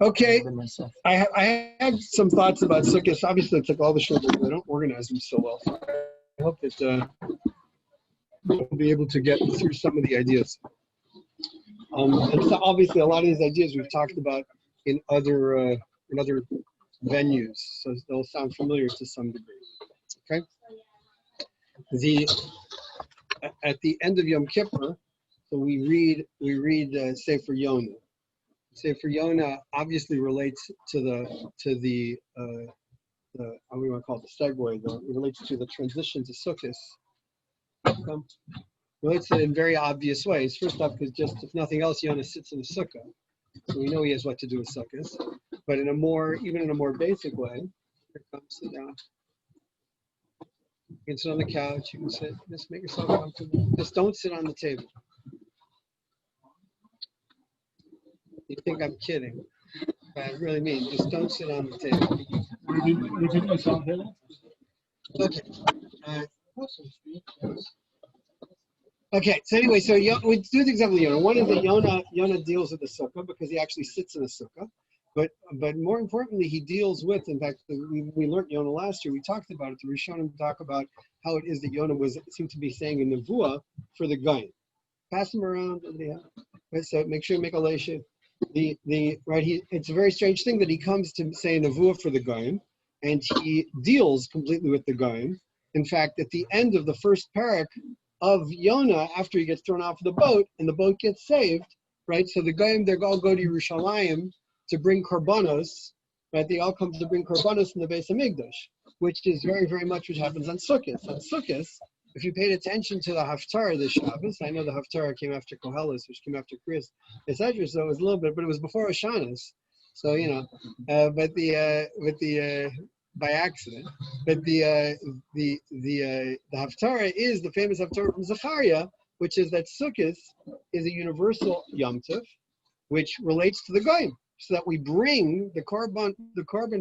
Okay, I have some thoughts about Sukkos. Obviously, it's like all the short I don't organize them so well. So I hope that we'll be able to get through some of the ideas. And so obviously, a lot of these ideas we've talked about in other venues, so they'll sound familiar to some degree. Okay. At the end of Yom Kippur, so we read Sefer Yonah. Sefer Yonah obviously relates to the how do you want to call it, the segue, it relates to the transition to Sukkos. Relates to it in very obvious ways. First off, because just if nothing else, Yonah sits in a sukkah, so we know he has what to do with sukkahs. But even in a more basic way, here comes, sit down. You can sit on the couch. You can sit. Just make yourself comfortable. Just don't sit on the table. You think I'm kidding? But I really mean, just don't sit on the table. Okay. Okay, so anyway, so we do the example of Yonah. One is that Yonah deals with the sukkah because he actually sits in a sukkah. But more importantly, he deals with, in fact, we learned Yonah last year, we talked about it, the Rishonim talk about how it is that Yonah seemed to be saying a nevuah for the Goyim. Pass them around, right, so make sure you make a leisha. It's a very strange thing that he comes to say a nevuah for the Goyim, and he deals completely with the Goyim. In fact, at the end of the first parak of Yonah, after he gets thrown off the boat and the boat gets saved, right? So the Goyim, they all go to Yerushalayim to bring korbanos, right? They all come to bring korbanos in the Beis Hamikdash, which is very, very much what happens on Sukkot. On Sukkot, if you paid attention to the Haftarah this Shabbos, I know the Haftarah came after Koheles, which came after Kriyas, etc. So it was a little bit, but it was before Oshanos. So by accident. But the Haftarah is the famous Haftarah from Zechariah, which is that Sukkot is a universal Yom Tov, which relates to the Goyim. So that we bring the korban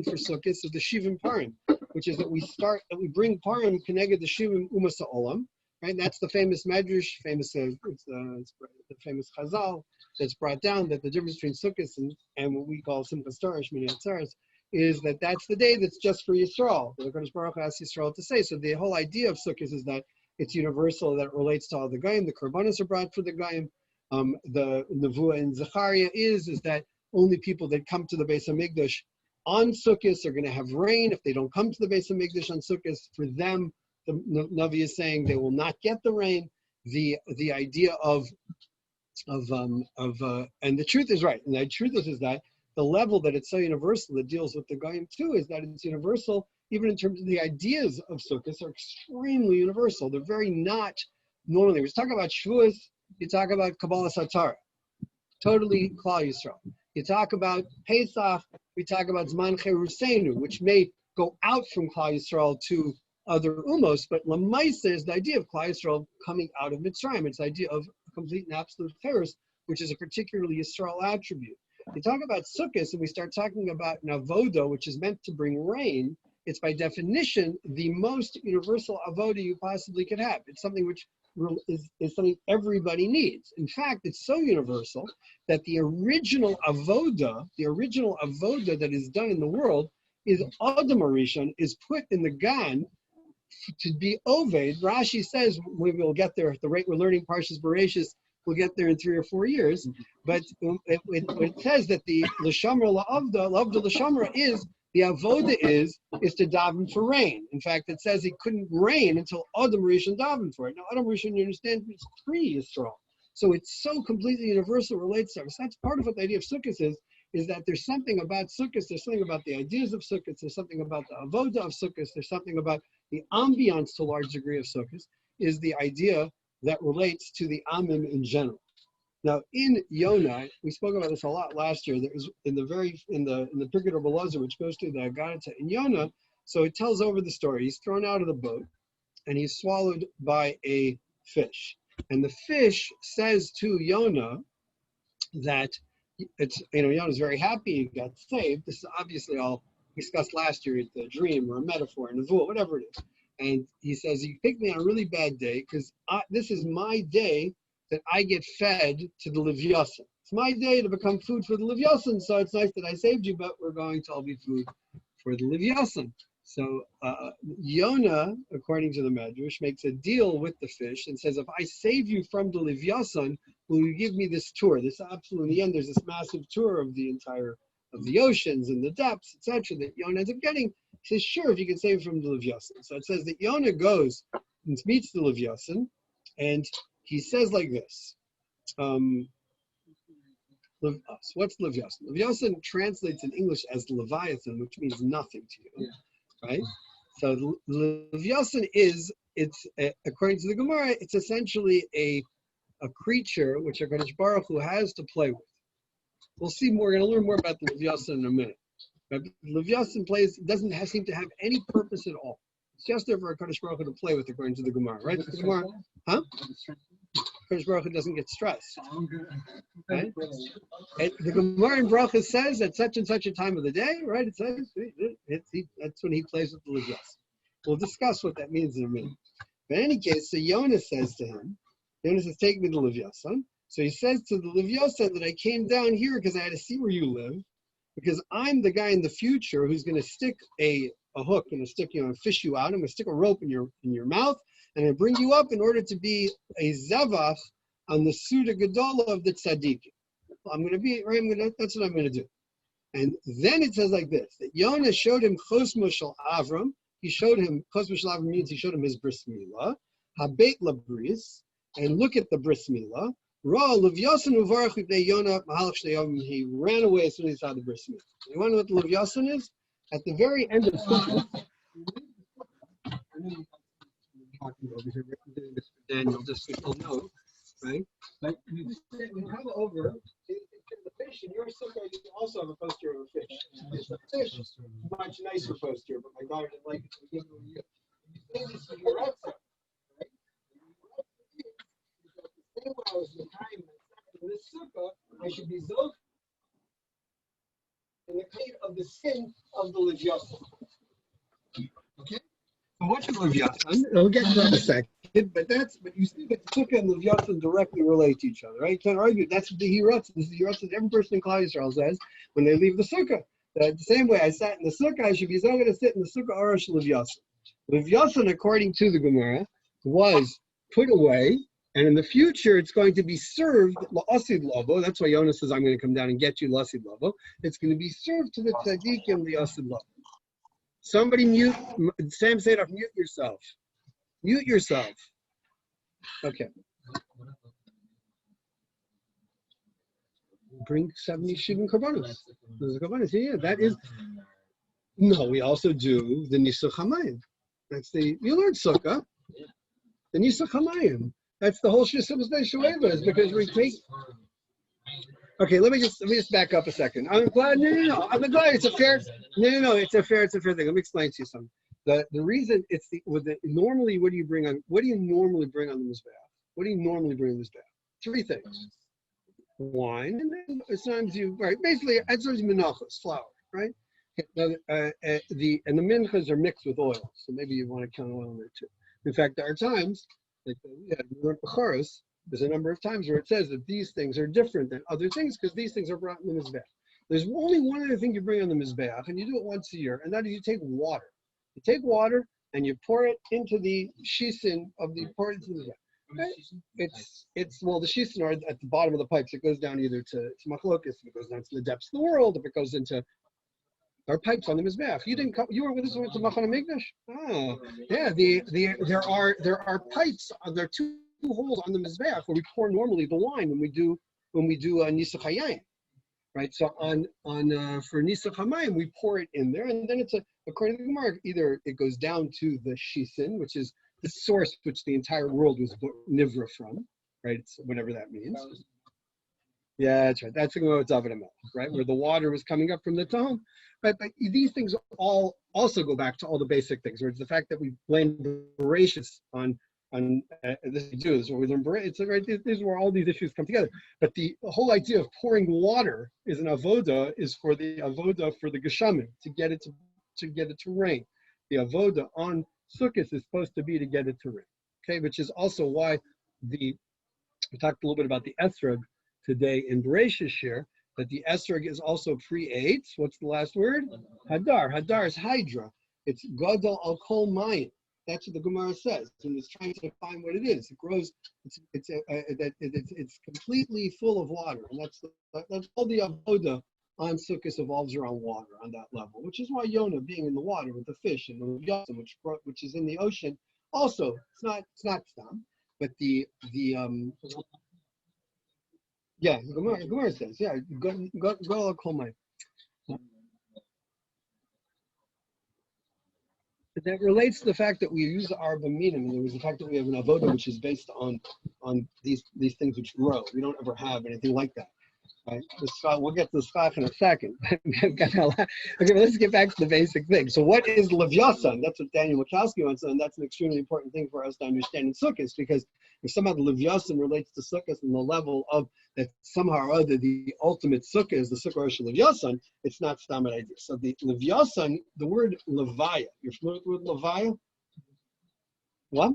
for Sukkot is the Shivim Parim, which is that we bring Parim Keneged the Shivim Umas Ha'olam, right? And that's the famous Medrash, the famous Chazal that's brought down that the difference between Sukkot and what we call Simchas Torah, Shmini Atzeres, is that that's the day that's just for Yisrael. The Kodesh Baruch Hu asked Yisrael to say. So the whole idea of Sukkot is that it's universal, that it relates to all the Goyim. The korbanos are brought for the Goyim. The Nevuah in Zechariah is that only people that come to the Beis Hamikdash on Sukkot are going to have rain. If they don't come to the Beis Hamikdash on Sukkot, for them, the Navi is saying they will not get the rain. The idea and the truth is right. And the truth is that the level that it's so universal that deals with the Goyim too is that it's universal, even in terms of the ideas of Sukkot are extremely universal. They're very not normally. We talk about Shavuos, you talk about Kabbalah Satara, totally Klal Yisrael. You talk about Pesach, we talk about Zman Cherusenu, which may go out from Klal Yisrael to other umos, but Lamaisa is the idea of Klal Yisrael coming out of Mitzrayim. It's the idea of complete and absolute Cherus, which is a particularly Yisrael attribute. You talk about Sukkot, and we start talking about Avoda, which is meant to bring rain. It's by definition the most universal avoda you possibly could have. It's something which is something everybody needs. In fact, it's so universal that the original avoda that is done in the world is Adam Arishon, is put in the Gan to be Oved. Rashi says we will get there at the rate we're learning Parshas Bereshis. We'll get there in 3 or 4 years. But it says that the L'Shamra L'Avda L'Shamra is, the avoda is to daven for rain. In fact, it says it couldn't rain until Adam Rishon davened for it. Now, Adam Rishon, you understand, is pre-Yisrael. So it's so completely universal, relates to us. That's part of what the idea of Sukkot is that there's something about Sukkot, there's something about the ideas of Sukkot, there's something about the avoda of Sukkot, there's something about the ambiance to a large degree of Sukkot, is the idea that relates to the Amim in general. Now, in Yonah, we spoke about this a lot last year. There was in the Pirkei Rabbi Elazar, which goes to the Agadata in Yonah. So it tells over the story. He's thrown out of the boat, and he's swallowed by a fish. And the fish says to Yonah that Yonah's very happy he got saved. This is obviously all discussed last year. It's a dream or a metaphor, a nevuah, whatever it is. And he says, "You picked me on a really bad day because this is my day that I get fed to the Levyasim." it's my day to become food for the Livyasan, so it's nice that I saved you, but we're going to all be food for the Livyasan. So Yonah, according to the Medrash, makes a deal with the fish and says, if I save you from the Livyasan, will you give me this tour? This absolute, in the end, there's this massive tour of the oceans and the depths, etc., that Yonah ends up getting. He says, sure, if you can save from the Livyasan. So it says that Yonah goes and meets the Livyasan, and he says like this. What's Livyasan? Livyasan translates in English as Leviathan, which means nothing to you, right? So Livyasan according to the Gemara, it's essentially a creature which HaKadosh Baruch Hu has to play with. We'll see more. We're going to learn more about the Livyasan in a minute. But Livyasan doesn't seem to have any purpose at all. It's just there for HaKadosh Baruch Hu to play with, according to the Gemara, right? The Gemara, huh? HaKadosh Baruch Hu doesn't get stressed. Right? And the Gemara in Bracha says at such and such a time of the day, right? It says that's when he plays with the Livyasan. We'll discuss what that means in a minute. But in any case, so Yonah says to him, Yonah says, take me to Livyasan. So he says to the Livyasan that I came down here because I had to see where you live, because I'm the guy in the future who's going to stick a hook and fish you out. I'm going to stick a rope in your mouth, and I bring you up in order to be a zevach on the Suda Gedola of the tzaddik. That's what I'm going to do. And then it says like this, that Yonah showed him Chosmo Shel Avram. He showed him, Chosmo Shel Avram means he showed him his bris milah, habeit labris, and look at the bris milah. Ra Livyasan uvarach b'nei Yonah mahalach shnei yomim. He ran away as soon as he saw the bris milah. You want to know what the Livyasan is? At the very end of Sukkos, Daniel, just so you'll know, right? But you come over, the fish in your sukkah, you also have a poster of a fish. It's a fish, much nicer poster, but my daughter didn't like it. So you say this to your outside, right? The same way I was the time in this sukkah, I should be zok in the kind of the skin of the Livyasan. Okay? So what's the Livyasan? We'll get to that in a second, but you see that the Sukkah and Livyasan directly relate to each other, right? You can't argue. That's what the Hiratz. This is the Hiratz that every person in Klal Yisrael says when they leave the Sukkah. That the same way I sat in the Sukkah, I should be going to sit in the Sukkah Arash Livyasan. Livyasan, according to the Gemara, was put away, and in the future, it's going to be served la'asid lavo. That's why Yonah says, I'm going to come down and get you la'asid lavo. It's going to be served to the tzaddikim la'asid lavo. Somebody mute, Sam Sadov, mute yourself. Mute yourself. Okay. Bring 70 shivim karbanos. There's a karbanos. Yeah, that is. No, we also do the Nisuch HaMayim. That's you learned Sukkah. The Nisuch HaMayim. That's the whole Shisumas Shueva, is because we take. Okay, let me just back up a second. I'm glad. No. I'm glad it's a fair. No. It's a fair thing. Let me explain to you something. The reason it's normally what do you normally bring on the mizbeach? What do you normally bring on the mizbeach? Three things: wine, and then sometimes basically sometimes menachos, flour, right? And the minchas are mixed with oil, so maybe you want to count oil in there too. In fact, there are times like we learned Becharos. There's a number of times where it says that these things are different than other things because these things are brought in the mizbeach. There's only one other thing you bring on the mizbeach, and you do it once a year, and that is you take water. You take water and you pour it into the shisin of the mizbeach. Right? It's the shisin are at the bottom of the pipes. It goes down either to machlokas, if it goes down to the depths of the world, if it goes into our pipes on the mizbeach. You were with us when we went to Machane Mikdash? Oh, yeah. There are pipes. There are two holes on the mizbeach where we pour normally the wine when we do Nisuch HaYayin, right? So for Nisuch HaMayim we pour it in there, and then according to the Gemara, either it goes down to the shisin, which is the source which the entire world was nivra from, right? It's whatever that means. Yeah, that's right. That's the Gemara David Amel, right? Where the water was coming up from the Tahom. Right, but these things all also go back to all the basic things, where it's the fact that we blame Bereshis on this is where we learn Bereshis. Right, this is where all these issues come together. But the whole idea of pouring water is an avoda, is for the avoda for the geshamim to get it to rain. The avoda on Sukkos is supposed to be to get it to rain. Okay, which is also why we talked a little bit about the esrog today in Bereshis Shir, that the esrog is also pre-8. What's the last word? Hadar. Hadar is hydra. It's gadol al kol mayim. That's what the Gemara says, and it's trying to define what it is. It grows. It's completely full of water, and that's all the avoda on Sukkos evolves around water on that level, which is why Yonah being in the water with the fish and the Leviathan, which is in the ocean, also it's not stam, but the Gemara says go kol mayim. That relates to the fact that we use our baminim, and there was the fact that we have an avoda which is based on these things which grow. We don't ever have anything like that. Right? We'll get to the schach in a second. Okay, but let's get back to the basic thing. So what is Levyasan? That's what Daniel Mikowski wants, and that's an extremely important thing for us to understand in Sukkos, because if somehow the Levyasan relates to Sukkos in the level of that somehow or other the ultimate Sukkah is the Sukkah Rosh Levyasan, it's not Stamat idea. So the Levyasan, the word Levaya, you're familiar with the word Levaya? What?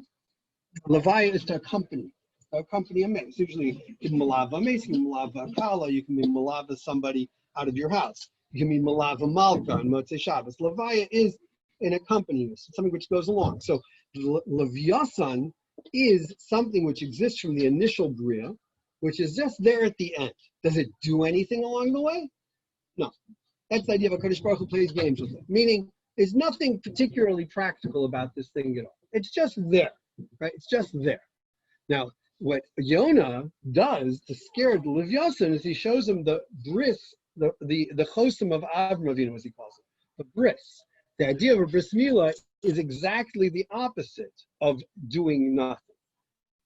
Levaya is to accompany. Accompany a mace. Usually you can malava a mace, you can malava a kala, you can be malava somebody out of your house. You can be malava malka on Motzei Shabbos. Levaya is an accompaniment, it's something which goes along. So Levyasan is something which exists from the initial bria, which is just there at the end. Does it do anything along the way? No. That's the idea of a Kodesh Baruch who plays games with it. Meaning, there's nothing particularly practical about this thing at all. It's just there, right? It's just there. Now, what Yonah does to scare the Levyasan is he shows him the bris, the chosim of Avram Avinu, as he calls it, the bris. The idea of a bris milah is exactly the opposite of doing nothing.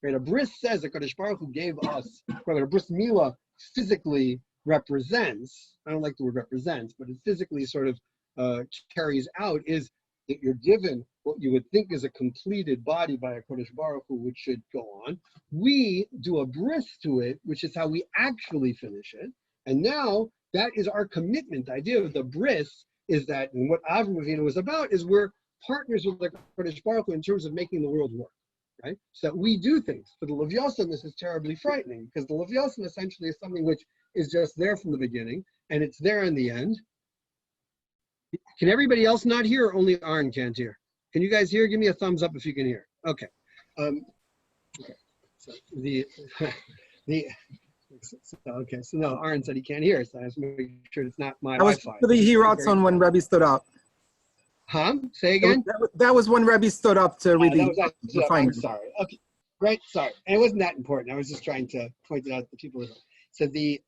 Right? A bris says that Kadosh Baruch Hu gave us what a bris milah physically represents. I don't like the word represents, but it physically sort of carries out is that you're given what you would think is a completed body by a Kodesh Baruch Hu, which should go on. We do a bris to it, which is how we actually finish it. And now that is our commitment. The idea of the bris is that, and what Avram Avinu was about, is we're partners with the Kodesh Baruch Hu in terms of making the world work, right? So that we do things. For the Levyasan, this is terribly frightening, because the Levyasan essentially is something which is just there from the beginning, and it's there in the end. Can everybody else not hear, or only Aaron can't hear? Can you guys hear? Give me a thumbs up if you can hear. Okay. Okay. So so no, Aaron said he can't hear, so I have to make sure it's not my Wi-Fi. That was the Hiratzon when Rebbe stood up. Huh? Say again? That was when Rebbe stood up to read the I'm sorry. Okay. Great. Sorry. And it wasn't that important. I was just trying to point it out to people. So the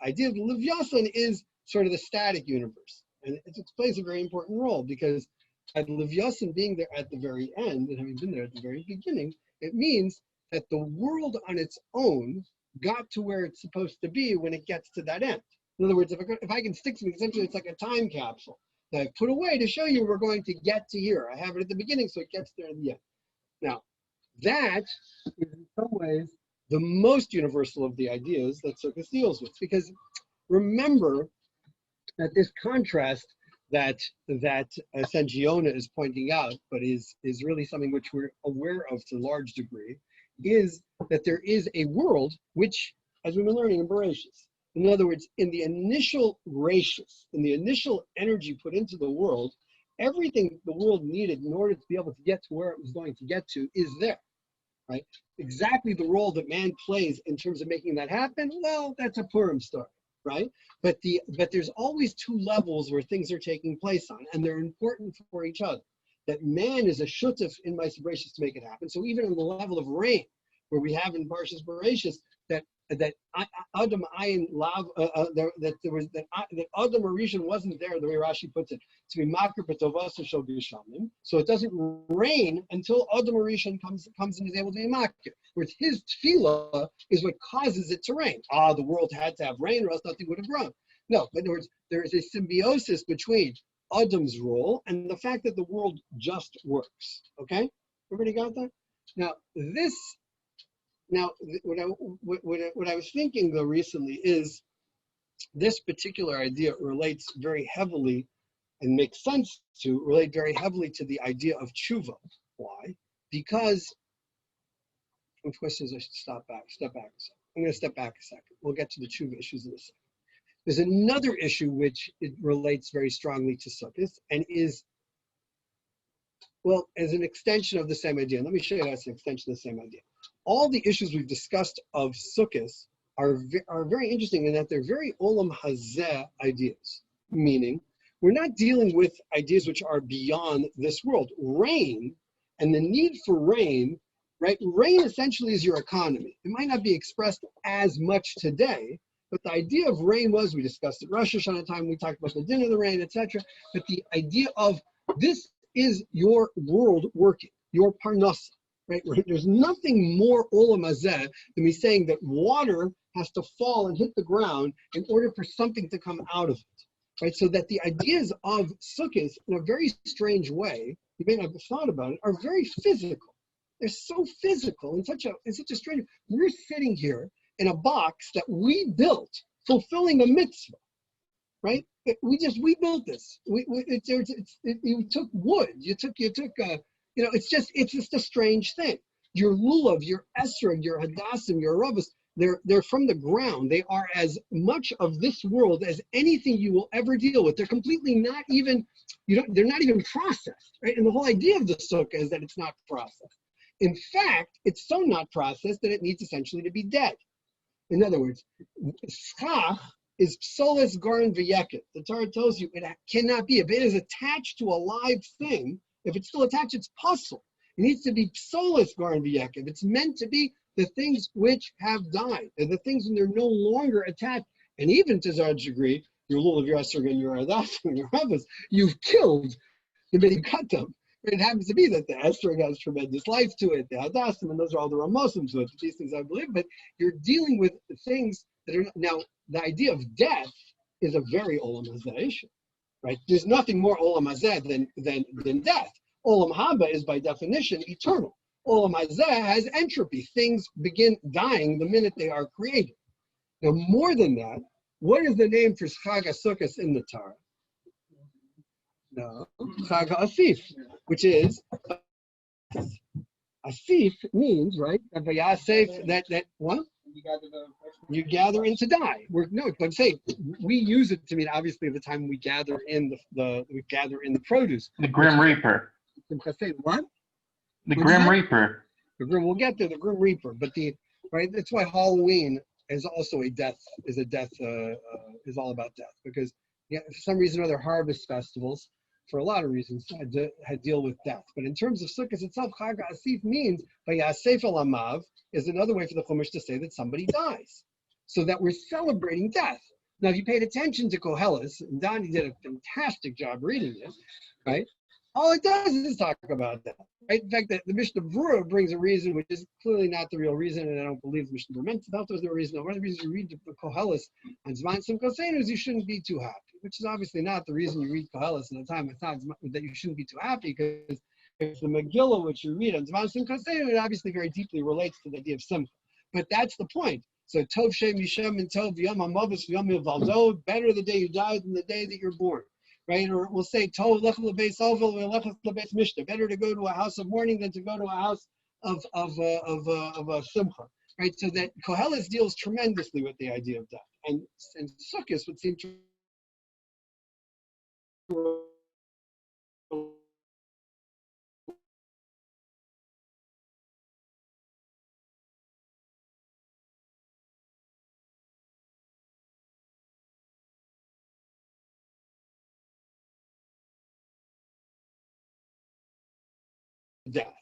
idea of the Levyasan is sort of the static universe. And it plays a very important role, because by the Levyasan being there at the very end and having been there at the very beginning, it means that the world on its own got to where it's supposed to be when it gets to that end. In other words, if I can stick something, essentially it's like a time capsule that I put away to show you we're going to get to here. I have it at the beginning, so it gets there at the end. Now, that is in some ways the most universal of the ideas that Sukkos deals with, because remember that this contrast that Sanjiona is pointing out, but is really something which we're aware of to a large degree, is that there is a world which, as we've been learning in Bereshis, in other words, in the initial ratios, in the initial energy put into the world, everything the world needed in order to be able to get to where it was going to get to is there, right? Exactly the role that man plays in terms of making that happen, well, that's a Purim story. Right? But there's always two levels where things are taking place on, and they're important for each other. That man is a shutef in my Bereshis to make it happen. So even on the level of rain, where we have in Parshas Bereshis that Adam Ayin Lav that Adam Arishan wasn't there, the way Rashi puts it, to be makir b'tovas shel geshamim. So it doesn't rain until Adam Arishan comes and is able to be makir. Whereas his tefillah is what causes it to rain. The world had to have rain, or else nothing would have grown. No, but in other words, there is a symbiosis between Adam's role and the fact that the world just works. Okay, everybody got that? Now, what I was thinking though recently is this particular idea relates very heavily and makes sense to relate very heavily to the idea of tshuva. Why? Because, which question is I should step back a second. I'm going to step back a second. We'll get to the tshuva issues in a second. There's another issue which it relates very strongly to Sukkot and is, well, as an extension of the same idea. Let me show you how it's an extension of the same idea. All the issues we've discussed of Sukkot are very interesting in that they're very olam hazeh ideas, meaning we're not dealing with ideas which are beyond this world. Rain and the need for rain, right? Rain essentially is your economy. It might not be expressed as much today, but the idea of rain was, we discussed it Rosh Hashanah time, we talked about the din of the rain, etc. But the idea of this is your world working, your parnasa, right? There's nothing more olam hazeh than me saying that water has to fall and hit the ground in order for something to come out of it, right? So that the ideas of Sukkot, in a very strange way, you may not have thought about it, are very physical. They're so physical in such a strange. We're sitting here in a box that we built, fulfilling a mitzvah, right? We built this. You took wood. You took. It's just a strange thing. Your lulav, your esrog, your hadassim, your ravas, they're from the ground. They are as much of this world as anything you will ever deal with. They're completely not even. They're not even processed, right? And the whole idea of the sukkah is that it's not processed. In fact, it's so not processed that it needs essentially to be dead. In other words, schach is psolas garin v'yeket. The Torah tells you it cannot be. If it is attached to a live thing, if it's still attached, it's puzzle. It needs to be psolas garin v'yeket. It's meant to be the things which have died. They're the things when they're no longer attached. And even to such a degree, your lulav, your esrog, and your adasim, and your ravas, you've killed the minute you cut them. It happens to be that the esrog has tremendous life to it, the hadassim, and those are all the ramosim to it, these things I believe, but you're dealing with things that are, now, the idea of death is a very olam hazeh issue, right? There's nothing more olam hazeh than death. Olam haba is by definition eternal. Olam hazeh has entropy. Things begin dying the minute they are created. Now, more than that, what is the name for Chag HaSukkos in the Torah? No, Chag HaAsif, which is Asif means, right? That what? You gather in to die. But say we use it to mean obviously the time we gather in the produce. The Grim Reaper. What? The Grim Reaper. We'll get there. The Grim Reaper, but that's why Halloween is also is all about death, because for some reason or other harvest festivals, for a lot of reasons, had deal with death. But in terms of Sukkot itself, Chag HaAsif means Vayasef el Amav is another way for the Chumash to say that somebody dies, so that we're celebrating death. Now, if you paid attention to Koheles, and Donnie did a fantastic job reading it, right? All it does is talk about that, right? In fact, the Mishnah Berurah brings a reason which is clearly not the real reason, and I don't believe the Mishnah Berurah meant to. There's no reason. One of the reasons you read the Koheles on Zman Sukkos is you shouldn't be too happy, which is obviously not the reason you read Koheles in the time of time that you shouldn't be too happy, because if the Megillah which you read on Zman Sukkos, it obviously very deeply relates to the idea of Simcha. But that's the point. So Tov Shem Yishem and Tov Yom HaMavos Yom Yivaldod, better the day you died than the day that you're born. Right? Or we'll say, Tov lech lebeis ovel v'lech lebeis mishta. Better to go to a house of mourning than to go to a house of simcha. Right? So that Koheles deals tremendously with the idea of death, and Sukkos would seem to death.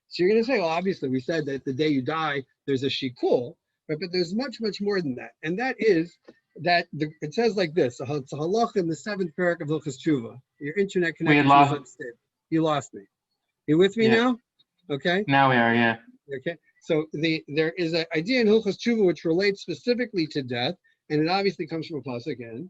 So you're going to say, well, obviously we said that the day you die, there's a shikul, right? But there's much, much more than that. And that is that it says like this, it's a halach in the 7th parak of Hilchos Tshuva. Your internet connection is unstable. You lost me. You with me now? Okay. Now we are, yeah. Okay. So there is an idea in Hilchos Tshuva which relates specifically to death, and it obviously comes from a pasuk in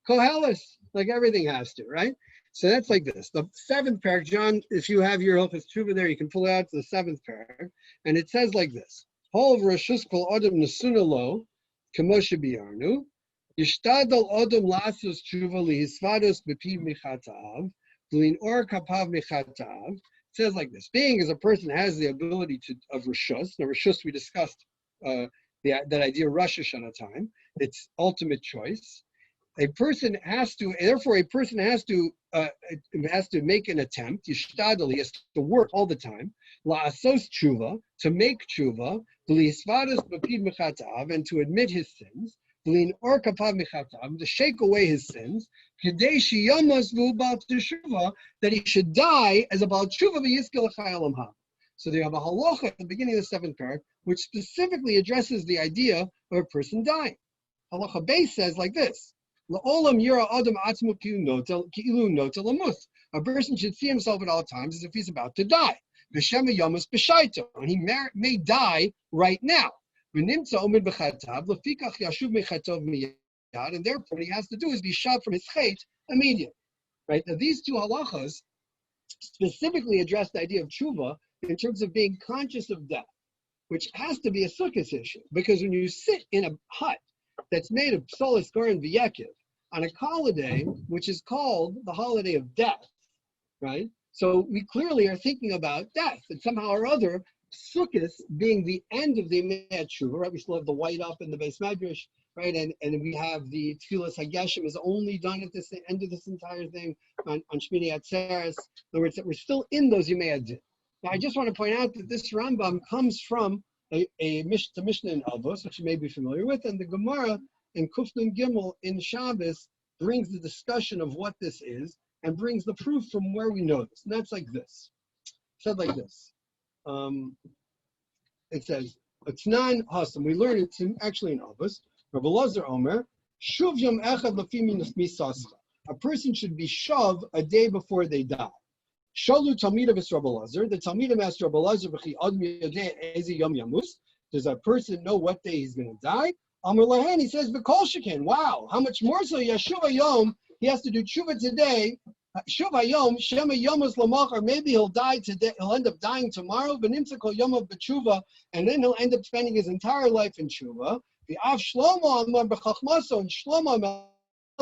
Koheles, like everything has to, right? So that's like this. The 7th parak, John, if you have your Hilchos Tshuva there, you can pull it out to the 7th parak, and it says like this: Hol v'rashus kol adam nesuna lo, k'moshe biyarnu, yishtadal adam lasos tshuva lihisvados b'pi michatav, v'lin or kapav michatav. It says like this: being as a person has the ability of rashus. Now rashus we discussed, that idea of Rosh Hashanah time. It's ultimate choice. A person has to make an attempt. Yishtadel, he has to work all the time. La'asos tshuva, to make tshuva. V'li'isvadas b'pid mechatav, and to admit his sins. V'li'nor kapav mechatav, to shake away his sins. K'dei shiyamas v'hu ba'al teshuva, that he should die as a ba'al tshuva v'yizkel l'chai olam haba. So they have a halacha at the beginning of the 7th parak, which specifically addresses the idea of a person dying. Halacha base says like this. La'olam yira adam atzmu ki'ilu nota lamuth. A person should see himself at all times as if he's about to die. V'shema yamas b'shaito, and he may die right now. V'nimtza omid b'chatav lefikach yashuv mechatov miyad, and therefore what he has to do is be shot from his chait immediately. Right? Now these two halachas specifically address the idea of tshuva in terms of being conscious of death, which has to be a Sukkos issue, because when you sit in a hut that's made of solis garin v'yekiv on a holiday, which is called the holiday of death, right? So we clearly are thinking about death, and somehow or other, Sukkos being the end of the Yemei Tshuva, right? We still have the white up in the Beis Medrash, right? And we have the Tfilas Hageshem is only done at the end of this entire thing on Shmini Atzeres. In other words, that we're still in those Yemei Adin. Now, I just want to point out that this Rambam comes from the Mishnah in Avos, which you may be familiar with, and the Gemara in Kufnun Gimel in Shabbos brings the discussion of what this is and brings the proof from where we know this. And that's like this. Said like this. It says, "Atnan Hasam." We learn it actually in Avos. Rabbi Lazar Omer, "Shuv yom echad lafi misascha." A person should be shuv a day before they die. Shalu Talmidav is Rabbi Lazar. The Talmidim asked Rabbi Lazar, "V'chi adam yodeh ezi yom yamus." Does a person know what day he's going to die? Amar lahen, he says, "V'kol shekin." Wow, how much more so? Yashuv yom. He has to do tshuva today. Shuv yom shema yomus lamachar. Maybe he'll die today. He'll end up dying tomorrow. V'nimtza kol yomav b'tshuva, and then he'll end up spending his entire life in tshuva. V'av Shlomo amar b'chachmaso, and Shlomo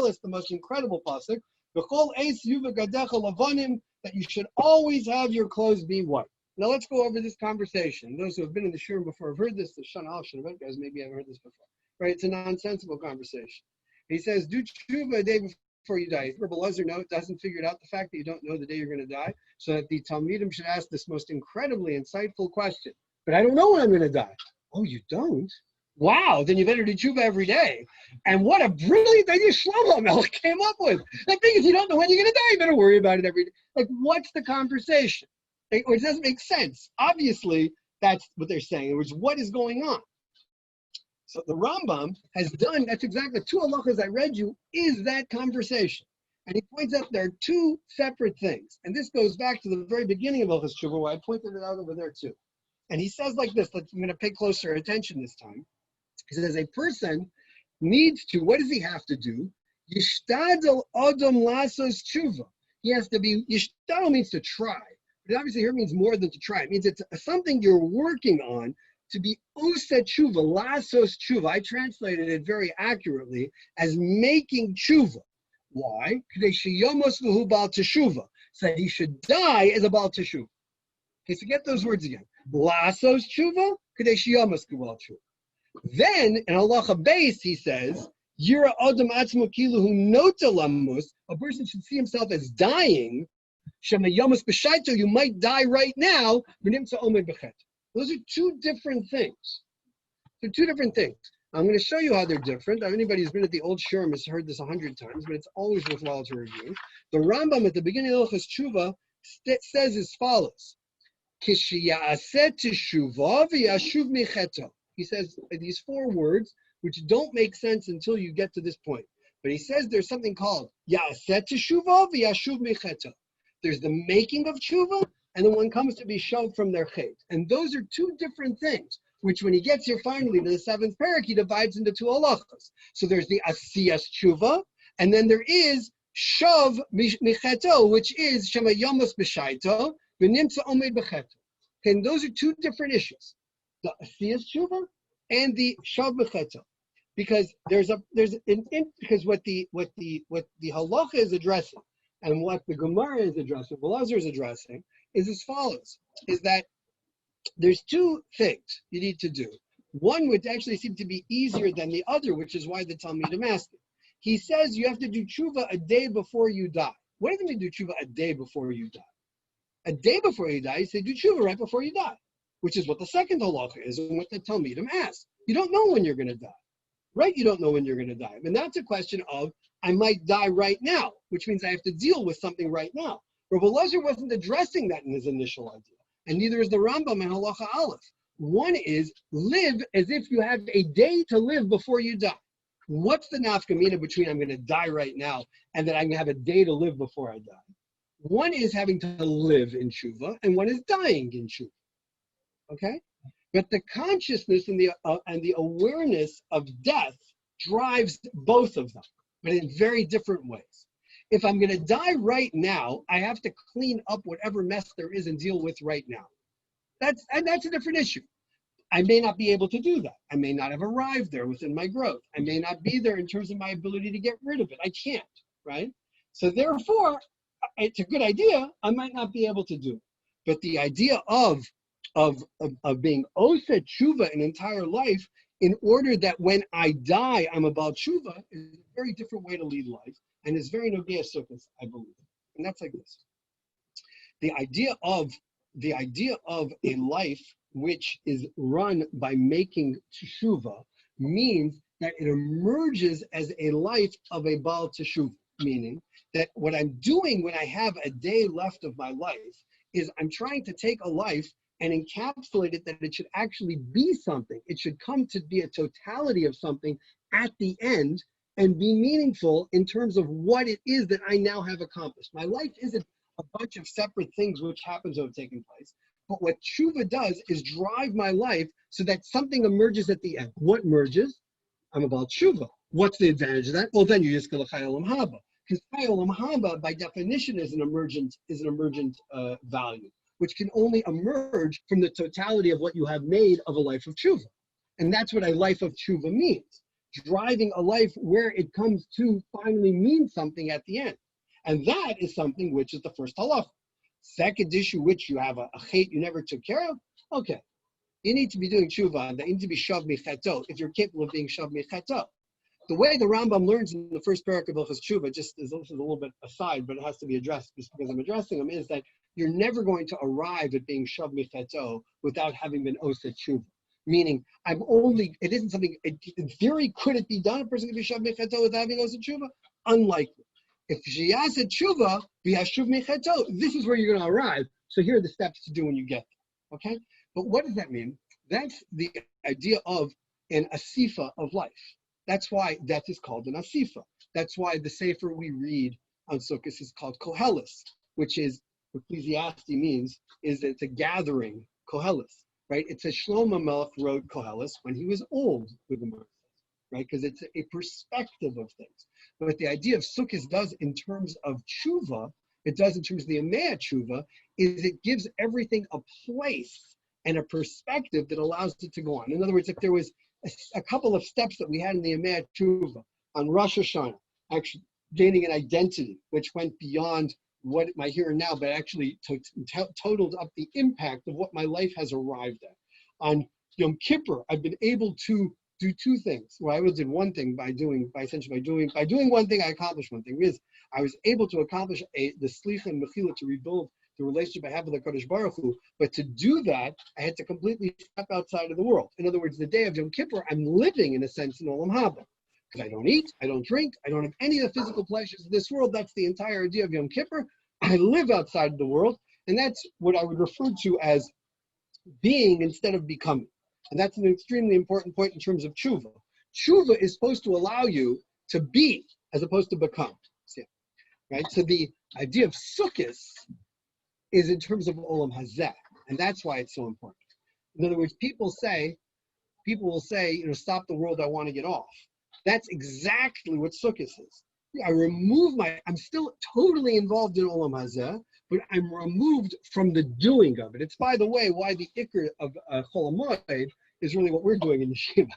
is the most incredible pasuk. V'chol eis yuva gadecha lavanim, that you should always have your clothes be white. Now let's go over this conversation. Those who have been in the shiur before have heard this. The Shana al-Shanavent guys maybe haven't heard this before. Right? It's a nonsensical conversation. He says, do tshuva a day before you die. Rabbi Lazar doesn't figure out the fact that you don't know the day you're going to die, so that the Talmidim should ask this most incredibly insightful question. But I don't know when I'm going to die. Oh, you don't? Wow, then you better do tshuva every day. And what a brilliant idea Shlomo Melech came up with. The thing is, you don't know when you're going to die, you better worry about it every day. Like, what's the conversation? It doesn't make sense. Obviously, that's what they're saying, which is what is going on. So the Rambam has done, that's exactly, 2 halachas I read you, is that conversation. And he points out there are 2 separate things. And this goes back to the very beginning of Hilchos Tshuva, where I pointed it out over there too. And he says like this, I'm going to pay closer attention this time. He says a person needs to, what does he have to do? Yishtadel adam lasos tshuva. He has to be, yishtadel means to try. But obviously here means more than to try. It means it's something you're working on to be usa tshuva, lasos tshuva. I translated it very accurately as making tshuva. Why? So that he should die as a bal teshuva. Okay, so get those words again. Lasos tshuva, kadesh yamas kubal tshuva. Then, in halacha base, he says, Yira adam atzmo kiluhu nota lamus, a person should see himself as dying. Shema yamas b'shaito, you might die right now. V'nimtza omed b'chet. Those are 2 different things. They're 2 different things. I'm going to show you how they're different. Anybody who's been at the old shiurim has heard this 100 times, but it's always worthwhile to review. The Rambam at the beginning of Hilchos Tshuva says as follows: Kishiyaseh teshuva v'yashuv micheto. He says these 4 words, which don't make sense until you get to this point. But he says there's something called Ya'aseh teshuva v'yashuv micheto. There's the making of tshuva, and then one comes to be shoved from their chet. And those are 2 different things, which when he gets here finally to the 7th parak, he divides into 2 halachas. So there's the asiyas tshuva, and then there is shav micheto, which is shema yamas b'shaito v'nimtza omed b'cheto. And those are 2 different issues. The asiyas tshuva and the shav mecheto, because because what the halacha is addressing and what the Gemara is addressing, what Lazar is addressing, is as follows: is that there's 2 things you need to do. One would actually seem to be easier than the other, which is why the Talmidim asked it. He says you have to do tshuva a day before you die. What does it mean do tshuva a day before you die? A day before you die, you say do tshuva right before you die, which is what the second halacha is and what the Talmidim asks. You don't know when you're going to die, right? You don't know when you're going to die. And that's a question of, I might die right now, which means I have to deal with something right now. Rabbi Elazar wasn't addressing that in his initial idea, and neither is the Rambam in Halacha Aleph. One is live as if you have a day to live before you die. What's the nafkamina between I'm going to die right now and that I'm going to have a day to live before I die? One is having to live in tshuva, and one is dying in tshuva. Okay, but the consciousness and the awareness of death drives both of them, but in very different ways. If I'm going to die right now, I have to clean up whatever mess there is and deal with right now. That's a different issue. I may not be able to do that. I may not have arrived there within my growth. I may not be there in terms of my ability to get rid of it. I can't, right? So therefore, it's a good idea. I might not be able to do it. But the idea of being osa tshuva an entire life in order that when I die, I'm about tshuva is a very different way to lead life. And it's very nogea sukkos, I believe. And that's like this. The idea of a life which is run by making teshuva means that it emerges as a life of a Baal Teshuva, meaning that what I'm doing when I have a day left of my life is I'm trying to take a life and encapsulate it that it should actually be something. It should come to be a totality of something at the end and be meaningful in terms of what it is that I now have accomplished. My life isn't a bunch of separate things which happen to have taken place. But what tshuva does is drive my life so that something emerges at the end. What merges? I'm about tshuva. What's the advantage of that? Well, then you just go to chai olam haba. Because chai olam haba, by definition, is an emergent value, which can only emerge from the totality of what you have made of a life of tshuva. And that's what a life of tshuva means. Driving a life where it comes to finally mean something at the end. And that is something which is the first halacha. Second issue, which you have a chait you never took care of, okay. You need to be doing tshuva, and you need to be shav micheto, if you're capable of being shav micheto. The way the Rambam learns in the first parak of Hilchos Tshuva, just as this is a little bit aside, but it has to be addressed just because I'm addressing them, is that you're never going to arrive at being shav micheto without having been osa tshuva. Meaning, it isn't something, in theory, could it be done? A person can be shav micheto without having osa tshuva? Unlikely. If she has a tshuva, v'yashuv micheto, this is where you're going to arrive. So here are the steps to do when you get there. Okay? But what does that mean? That's the idea of an asifa of life. That's why death is called an asifa. That's why the sefer we read on Sukkos is called Koheles, which is, what Ecclesiastes means, is that it's a gathering, Koheles, right? It's a Shlomo Melech wrote Koheles when he was old, with the Gemara, right? Because it's a perspective of things. But the idea of Sukkos does in terms of tshuva, it does in terms of the Emea tshuva, is it gives everything a place and a perspective that allows it to go on. In other words, if there was a couple of steps that we had in the Emea tshuva on Rosh Hashanah, actually gaining an identity, which went beyond what my here and now, but actually totaled up the impact of what my life has arrived at. On Yom Kippur, I've been able to do two things. Well, I did one thing by doing one thing, I accomplished one thing. I was able to accomplish the slicha and mechila to rebuild the relationship I have with the Kadosh Baruch Hu. But to do that, I had to completely step outside of the world. In other words, the day of Yom Kippur, I'm living in a sense in Olam Haba. Because I don't eat, I don't drink, I don't have any of the physical pleasures of this world. That's the entire idea of Yom Kippur. I live outside of the world. And that's what I would refer to as being instead of becoming. And that's an extremely important point in terms of tshuva. Tshuva is supposed to allow you to be as opposed to become. See, right? So the idea of sukkos is in terms of olam hazeh, and that's why it's so important. In other words, people will say, stop the world, I want to get off. That's exactly what sukkos is. I'm still totally involved in olam hazeh, but I'm removed from the doing of it. It's, by the way, why the ikr of Chol HaMoed is really what we're doing in the Shiva.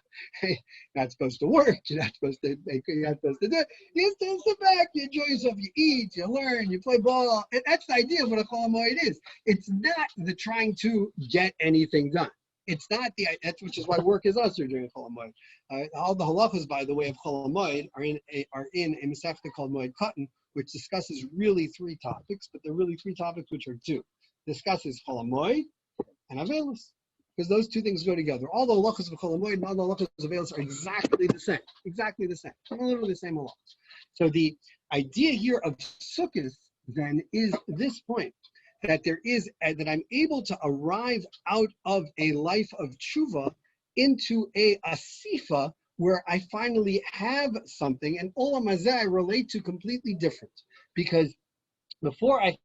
You're not supposed to work. You're not supposed to do it. You still sit back, you enjoy yourself, you eat, you learn, you play ball. And that's the idea of what a Chol HaMoed is. It's not the trying to get anything done. it's not that's which is why work is usher during Chol Hamoed. All the halachas, by the way, of Chol Hamoed are in a Masechta called Moed Katan, which discusses really three topics, but they're really three topics which are two. Discusses Chol Hamoed and Avelos, because those two things go together. All the halachas of Chol Hamoed and all the halachas of Avelos are exactly the same, literally the same halachas. So the idea here of Sukkos then is this point, that there is, that I'm able to arrive out of a life of tshuva into a asifa where I finally have something, and olam hazeh I relate to completely different. Because before I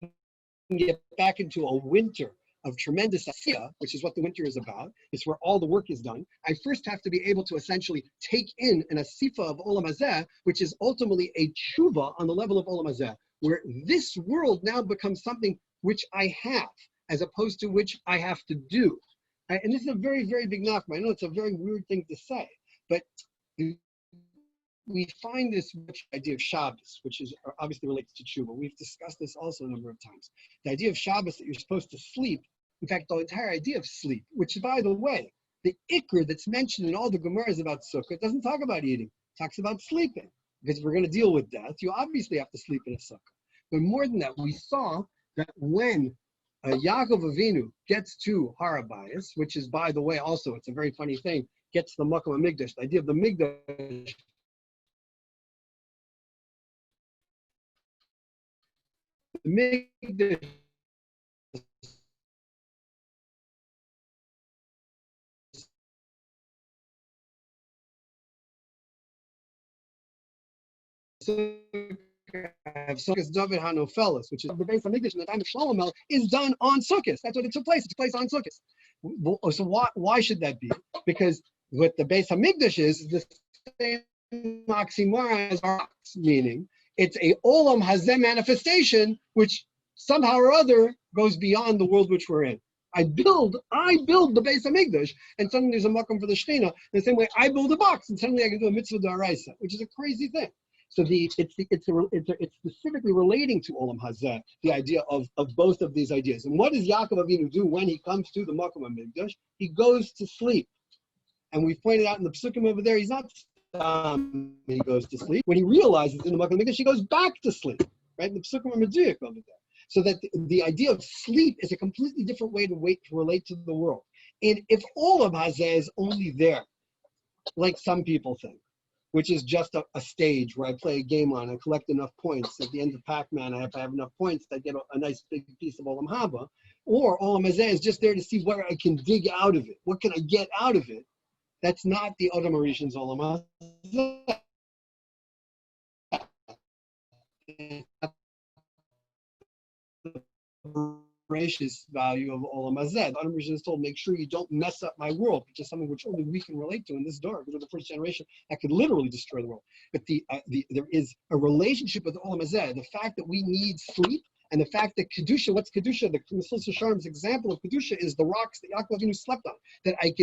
can get back into a winter of tremendous asiyah, which is what the winter is about, it's where all the work is done, I first have to be able to essentially take in an asifa of olam hazeh, which is ultimately a tshuva on the level of olam hazeh, where this world now becomes something which I have, as opposed to which I have to do. And this is a very, very big nachma. I know it's a very weird thing to say, but we find this idea of Shabbos, which is obviously related to tshuva. We've discussed this also a number of times. The idea of Shabbos, that you're supposed to sleep, in fact, the entire idea of sleep, which, by the way, the ikr that's mentioned in all the Gemaras about Sukkah doesn't talk about eating, it talks about sleeping. Because if we're going to deal with death, you obviously have to sleep in a sukkah. But more than that, we saw that when Yaakov Avinu gets to Har HaBayis, which is, by the way, also, it's a very funny thing, gets the Makom HaMikdash, the idea of the Mikdash, the Mikdash Sukkos David Hanofelis, which is the base of Mikdash in the time of Shlomo, is done on Sukkos. That's what it took place. It took place on Sukkos. So why should that be? Because what the base of Mikdash is the same oxymoron as our ox, meaning it's a olam hazeh manifestation, which somehow or other goes beyond the world which we're in. I build the base of Mikdash, and suddenly there's a makom for the Shechina. In the same way, I build a box, and suddenly I can do a mitzvah d'oraisa, which is a crazy thing. So it's specifically relating to Olam Hazeh, the idea of both of these ideas. And what does Yaakov Avinu do when he comes to the Makom HaMikdash? He goes to sleep. And we pointed out in the Psukim over there, he's not he goes to sleep. When he realizes in the Makom HaMikdash, he goes back to sleep. Right? The Psukim are Meduyik over there. So that the idea of sleep is a completely different way to relate to the world. And if Olam Hazeh is only there, like some people think, which is just a stage where I play a game on, I collect enough points. At the end of Pac-Man, I have to have enough points to get a nice big piece of Olam Haba. Or Olam Hazeh is just there to see what I can dig out of it. What can I get out of it? That's not the Adam Harishon's Olam Hazeh. Gracious value of Olam Hazeh. The Adam Harishon is told, make sure you don't mess up my world, which is something which only we can relate to in this dark. We're the first generation that could literally destroy the world. But there is a relationship with Olam Hazeh. The fact that we need sleep, and the fact that Kedusha, what's Kedusha? The Mesillas Yesharim's example of Kedusha is the rocks that Yaakov Avinu slept on, that I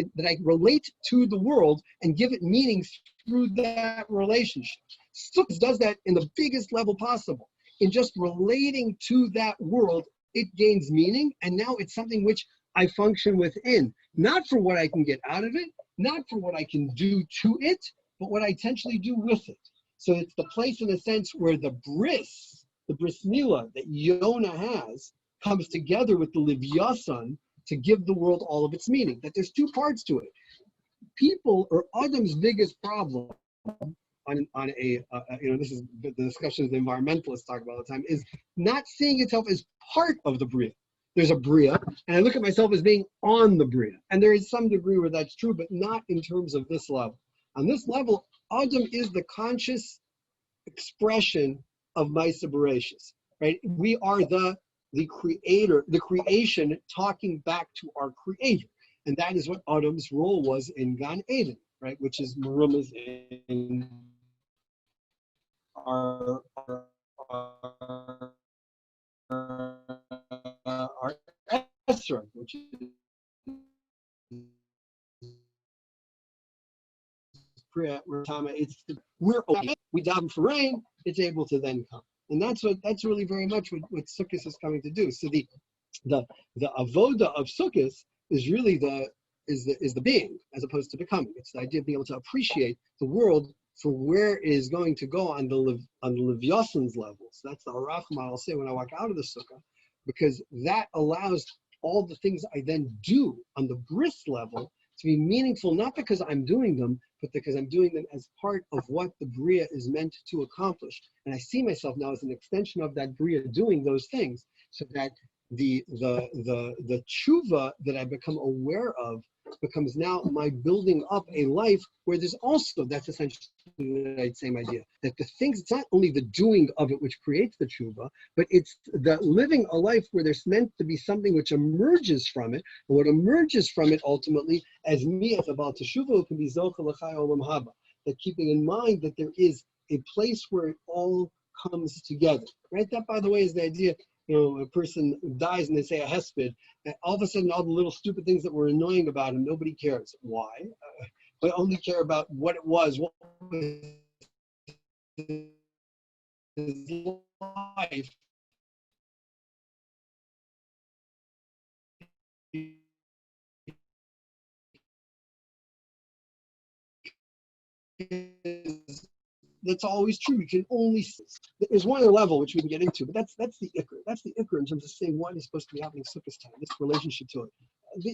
relate to the world and give it meaning through that relationship. Sukkos does that in the biggest level possible. In just relating to that world, it gains meaning, and now it's something which I function within, not for what I can get out of it, not for what I can do to it, but what I intentionally do with it. So it's the place, in a sense, where the bris milah that Yonah has, comes together with the Livyasan to give the world all of its meaning. That there's two parts to it. People, or Adam's biggest problem, this is the discussions the environmentalists talk about all the time, is not seeing itself as part of the Bria. There's a Bria, and I look at myself as being on the Bria. And there is some degree where that's true, but not in terms of this level. On this level, Adam is the conscious expression of Maisa Bereshis, right? We are the creator, the creation talking back to our creator. And that is what Adam's role was in Gan Eden, right? Which is Marumas in our Esra, which is we're okay. We daven for rain, it's able to then come. And that's really very much what Sukkos is coming to do. So the avoda of Sukkos is really the being, as opposed to becoming. It's the idea of being able to appreciate the world for where it is going to go on the Leviosan's levels. That's the Arachma I'll say when I walk out of the Sukkah, because that allows all the things I then do on the bris level to be meaningful, not because I'm doing them, but because I'm doing them as part of what the Bria is meant to accomplish. And I see myself now as an extension of that Bria doing those things, so that the tshuva that I become aware of becomes now my building up a life where there's also, that's essentially the same idea, that the things, it's not only the doing of it which creates the tshuva, but it's the living a life where there's meant to be something which emerges from it, and what emerges from it ultimately as me as a Baal Teshuvah can be Zocha L'chai Olam Haba, that keeping in mind that there is a place where it all comes together, right? That, by the way, is the idea. A person dies and they say a hesped, and all of a sudden all the little stupid things that were annoying about him, nobody cares. Why? But only care about what it was, what was his life. That's always true. You can only, there's one other level which we can get into, but that's the ikr. That's the ikr in terms of saying what is supposed to be happening Sukkot time, this relationship to it.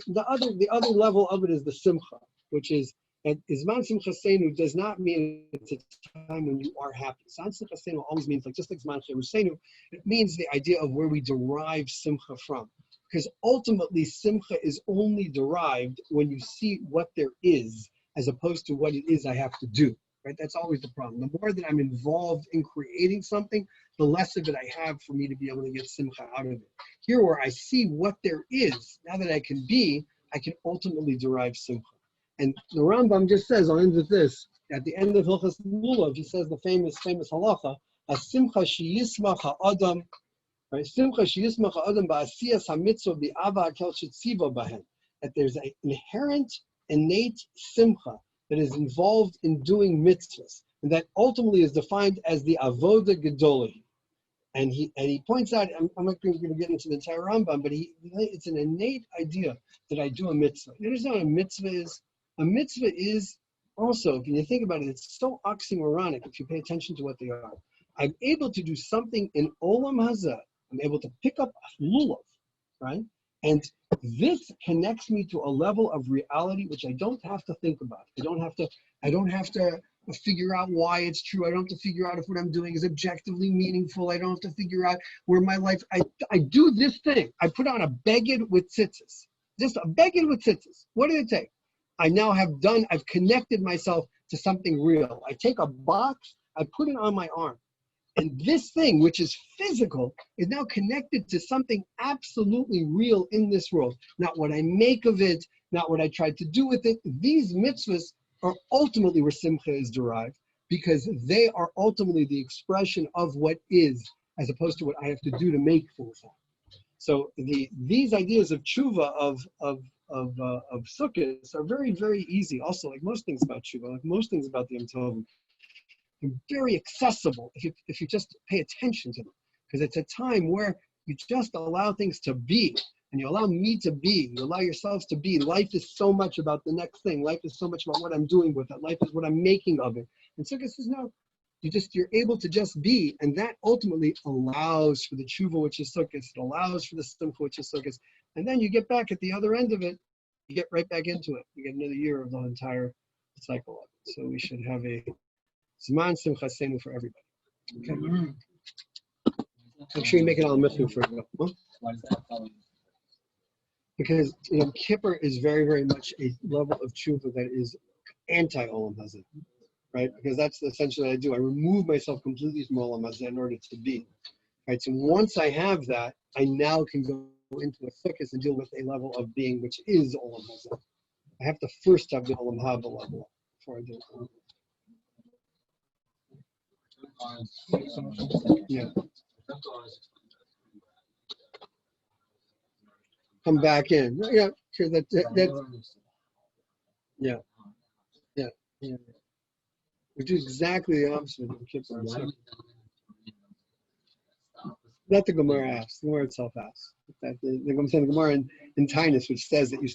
The other level of it is the simcha, which is, and Izman Simcha Seinu does not mean it's a time when you are happy. Zman Simcha Seinu always means, like, just like Zman Cheru Seinu, it means the idea of where we derive simcha from. Because ultimately simcha is only derived when you see what there is, as opposed to what it is I have to do. Right? That's always the problem. The more that I'm involved in creating something, the less of it I have for me to be able to get simcha out of it. Here, where I see what there is, now that I can be, I can ultimately derive simcha. And the Rambam just says, I'll end with this, at the end of Hilchas Lulav, he says the famous halacha, simcha sheyismach ha'adam, right? Simcha sheyismach ha'adam ba'asiyas ha'mitzvah bi'ava ha'kel shetziva bahen. That there's an inherent, innate simcha that is involved in doing mitzvahs, and that ultimately is defined as the avoda gedolah. And he points out, I'm not going to get into the entire Rambam, but it's an innate idea that I do a mitzvah. You understand what a mitzvah is? A mitzvah is also, if you think about it, it's so oxymoronic if you pay attention to what they are. I'm able to do something in Olam Hazeh. I'm able to pick up a lulav, right? And this connects me to a level of reality which I don't have to think about. I don't have to figure out why it's true. I don't have to figure out if what I'm doing is objectively meaningful. I don't have to figure out where my life, I do this thing. I put on a beged with tzitzis. Just a beged with tzitzis. What did it take? I now I've connected myself to something real. I take a box, I put it on my arm. And this thing, which is physical, is now connected to something absolutely real in this world. Not what I make of it, not what I tried to do with it. These mitzvahs are ultimately where simcha is derived, because they are ultimately the expression of what is, as opposed to what I have to do to make things happen. So these ideas of tshuva, of Sukkos, are very, very easy. Also, like most things about tshuva, like most things about the Yom Tov, they're very accessible if you just pay attention to them, because it's a time where you just allow things to be, and you allow me to be, you allow yourselves to be. Life is so much about the next thing. Life is so much about what I'm doing with it. Life is what I'm making of it. And Sukkos says, no, you're able to just be, and that ultimately allows for the tshuva, which is Sukkos. It allows for the simcha, which is Sukkos. And then you get back at the other end of it, you get right back into it. You get another year of the entire cycle of it. So we should have a Zman Simcha Seinu for everybody. Okay. Make sure you make it al mitzvah for everybody. Huh? Why does that follow? Because Kippur is very, very much a level of tshuva that is anti-Olam Hazeh, right? Because that's essentially what I do. I remove myself completely from Olam Hazeh in order to be. Right. So once I have that, I now can go into a Sukkos and deal with a level of being which is Olam Hazeh. I have to first have the Olam Haba level before I do it. Yeah. Come back in. Yeah, sure. That's yeah. We do exactly the opposite of Kippur. Not the Gemara asks. The Gemara itself asks. I'm saying the Gemara in Tainus, which says that you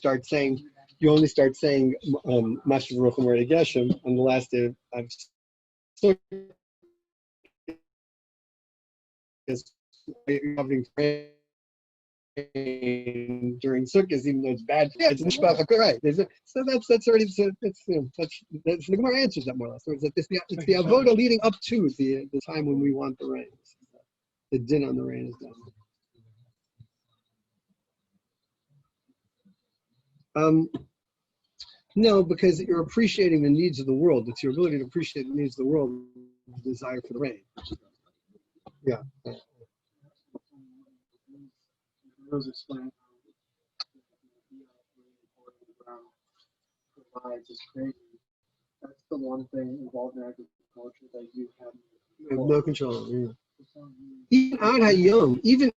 only start saying Mashiach Baruch Hu Mori Geshem on the last day of Sukkot. During Sukkot, even though it's bad. Yeah, it's Mishpacha, right? So that's already that's the Gemara answers that more or less. So it's the avoda leading up to the time when we want the rain. The din on the rain is done. No, because you're appreciating the needs of the world. It's your ability to appreciate the needs of the world, the desire for the rain. Yeah. Those explain provides is crazy. That's the one thing involved in agriculture that you have No control. Yeah. Even Ad Hayom, even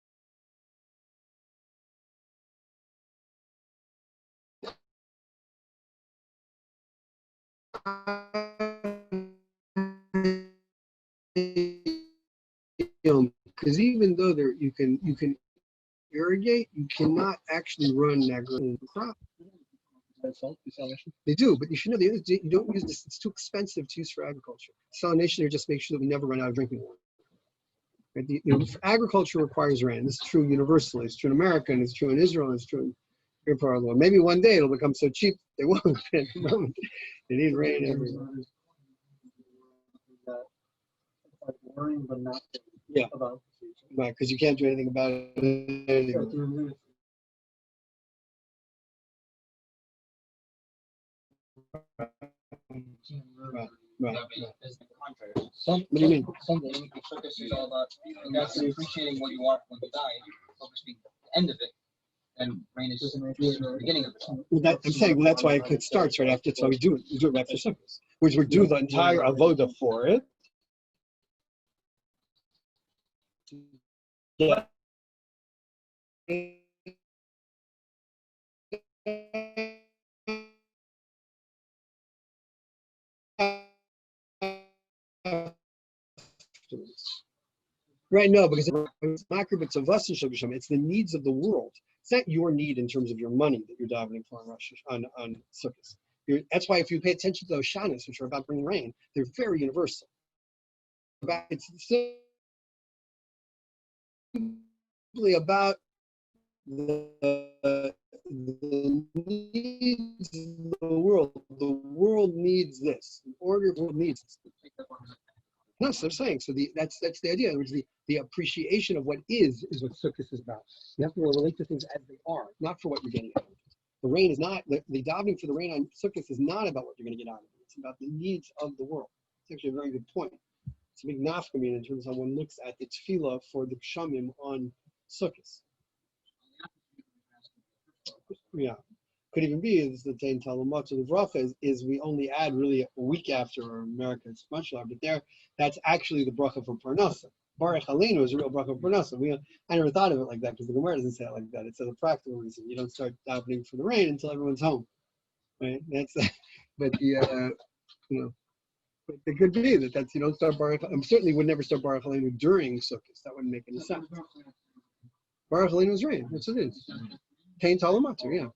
because even though you can irrigate, you cannot actually run an agricultural crop. They do, but you should know you don't use this. It's too expensive to use for agriculture. Salination there just makes sure that we never run out of drinking water. Right? Agriculture requires rain. This is true universally. It's true in America, and it's true in Israel, and it's true in every part of the world. Maybe one day it'll become so cheap they won't. At the moment, they need rain everywhere. Worrying, but not about the future. Right, because you can't do anything about it. Right. What do you mean? Sukkos is all about appreciating what you want when you die, focusing the end of it, and rain is just the beginning of it. Well, I'm saying that's why it starts right after. That's why we do it. We do it after Sukkos, which we do the entire avoda for it. Yeah. Right, no, because it's the needs of the world. It's not your need in terms of your money that you're davening for on Sukkot. That's why if you pay attention to those shanas, which are about bringing rain, they're very universal. It's simply about the needs of the world. The world needs this. The order of the world needs this. No, so I'm saying, so that's the idea. In other words, the appreciation of what is what Sukkot is about. You have to relate to things as they are, not for what you're getting out of it. The rain is not, the davening for the rain on Sukkot is not about what you're going to get out of it. It's about the needs of the world. It's actually a very good point. It's a big nafkamin in terms of how one looks at the tefillah for the kshamim on Sukkot. Yeah. Could even be is the Tain Talmud. So the bracha is we only add really a week after, or America it's much longer, but there that's actually the bracha for Parnasa. Baruch Aleinu is a real bracha for Parnasa. I never thought of it like that because the Gemara doesn't say it like that. It's a practical reason. You don't start davening for the rain until everyone's home, right? That's but but it could be that's you don't start Baruch. I certainly would never start Baruch Aleinu during Sukkot. That wouldn't make any sense. Baruch Aleinu is rain. That's what it is. Tain Talmud, yeah.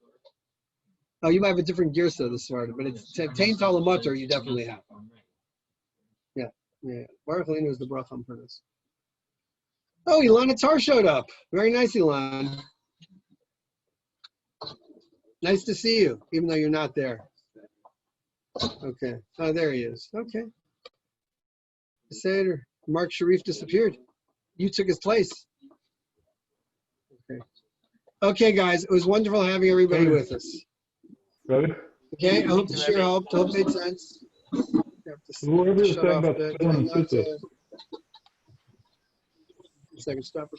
Oh, you might have a different girsa this morning, but it's Tain Talmud, you definitely have. Yeah. Baruch Aleinu is the bracha on Parnas. Oh, Ilan Atar showed up. Very nice, Ilan. Nice to see you, even though you're not there. Okay. Oh, there he is. Okay. Seder. Mark Sharif disappeared. You took his place. Okay. Okay, guys. It was wonderful having everybody with us. Ready? Okay, I hope the share helped. I hope it made sense. Whoever was saying about selling the Second stop.